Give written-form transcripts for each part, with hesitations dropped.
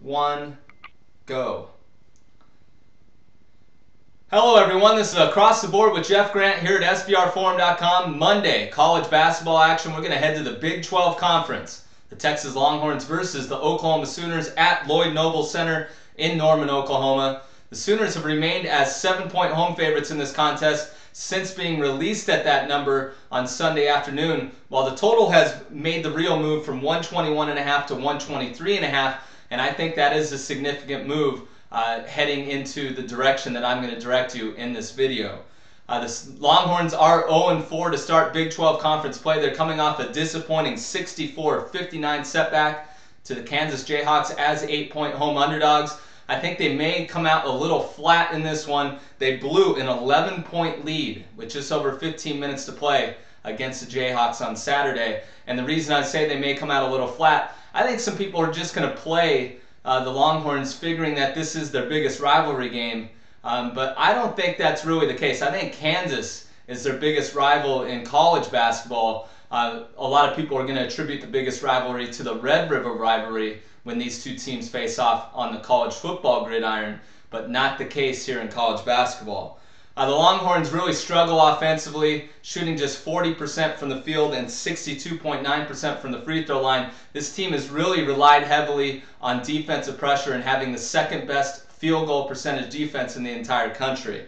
1, go. Hello everyone, this is Across the Board with Jeff Grant here at SBRforum.com. Monday, college basketball action. We're going to head to the Big 12 Conference. The Texas Longhorns versus the Oklahoma Sooners at Lloyd Noble Center in Norman, Oklahoma. The Sooners have remained as 7-point home favorites in this contest since being released at that number on Sunday afternoon, while the total has made the real move from 121.5 to 123.5, and I think that is a significant move heading into the direction that I'm going to direct you in this video. The Longhorns are 0-4 to start Big 12 Conference play. They're coming off a disappointing 64-59 setback to the Kansas Jayhawks as 8-point home underdogs. I think they may come out a little flat in this one. They blew an 11-point lead with just over 15 minutes to play against the Jayhawks on Saturday. And the reason I say they may come out a little flat, I think some people are just going to play the Longhorns figuring that this is their biggest rivalry game. But I don't think that's really the case. I think Kansas is their biggest rival in college basketball. A lot of people are going to attribute the biggest rivalry to the Red River rivalry when these two teams face off on the college football gridiron, but not the case here in college basketball. The Longhorns really struggle offensively, shooting just 40% from the field and 62.9% from the free throw line. This team has really relied heavily on defensive pressure and having the second best field goal percentage defense in the entire country.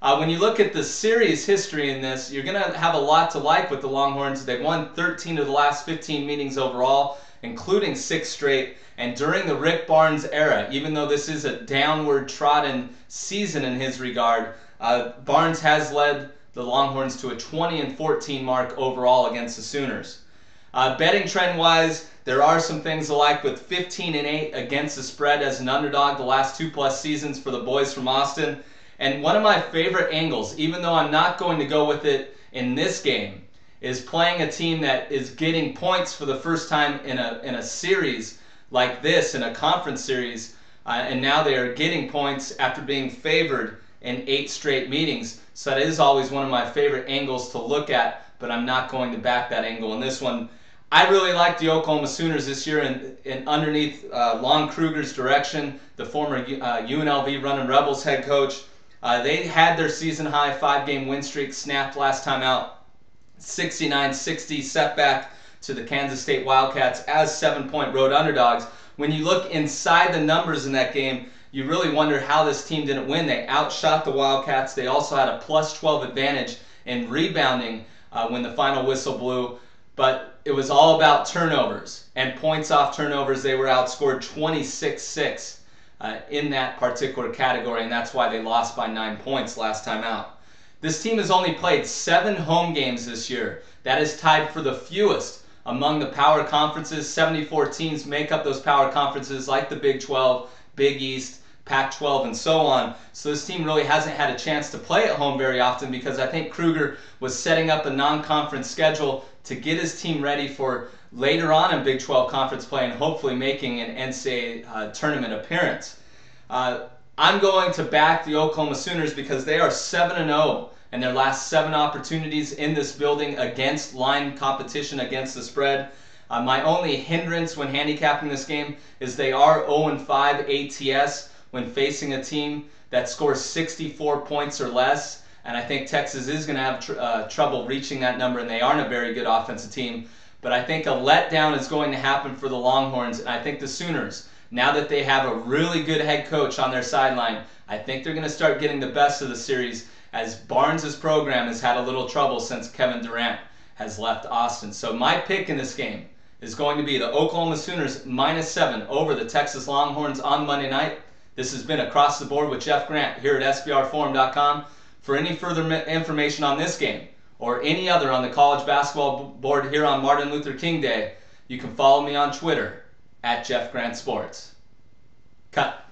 When you look at the series history in this, you're going to have a lot to like with the Longhorns. They've won 13 of the last 15 meetings overall, including 6 straight. And during the Rick Barnes era, even though this is a downward trodden season in his regard, Barnes has led the Longhorns to a 20-14 mark overall against the Sooners. Betting trend-wise, there are some things alike with 15-8 against the spread as an underdog the last 2+ seasons for the boys from Austin. And one of my favorite angles, even though I'm not going to go with it in this game, is playing a team that is getting points for the first time in a series like this, in a conference series, and now they are getting points after being favored in 8 straight meetings. So that is always one of my favorite angles to look at, but I'm not going to back that angle in this one. I really like the Oklahoma Sooners this year, and underneath Lon Kruger's direction, the former UNLV Running Rebels head coach. They had their season-high 5-game win streak snapped last time out. 69-60 setback to the Kansas State Wildcats as 7-point road underdogs. When you look inside the numbers in that game, you really wonder how this team didn't win. They outshot the Wildcats. They also had a +12 advantage in rebounding when the final whistle blew. But it was all about turnovers and points off turnovers. They were outscored 26-6 in that particular category, and that's why they lost by 9 points last time out. This team has only played 7 home games this year. That is tied for the fewest among the power conferences. 74 teams make up those power conferences like the Big 12, Big East, Pac-12, and so on. So this team really hasn't had a chance to play at home very often because I think Kruger was setting up a non-conference schedule to get his team ready for later on in Big 12 conference play and hopefully making an NCAA tournament appearance. I'm going to back the Oklahoma Sooners because they are 7-0 in their last 7 opportunities in this building against line competition, against the spread. My only hindrance when handicapping this game is they are 0-5 ATS when facing a team that scores 64 points or less. And I think Texas is going to have trouble reaching that number, and they aren't a very good offensive team. But I think a letdown is going to happen for the Longhorns, and I think the Sooners, now that they have a really good head coach on their sideline, I think they're going to start getting the best of the series, as Barnes' program has had a little trouble since Kevin Durant has left Austin. So my pick in this game is going to be the Oklahoma Sooners -7 over the Texas Longhorns on Monday night. This has been Across the Board with Jeff Grant here at SBRforum.com. For any further information on this game or any other on the college basketball board here on Martin Luther King Day, you can follow me on Twitter at Jeff Grant Sports. Cut.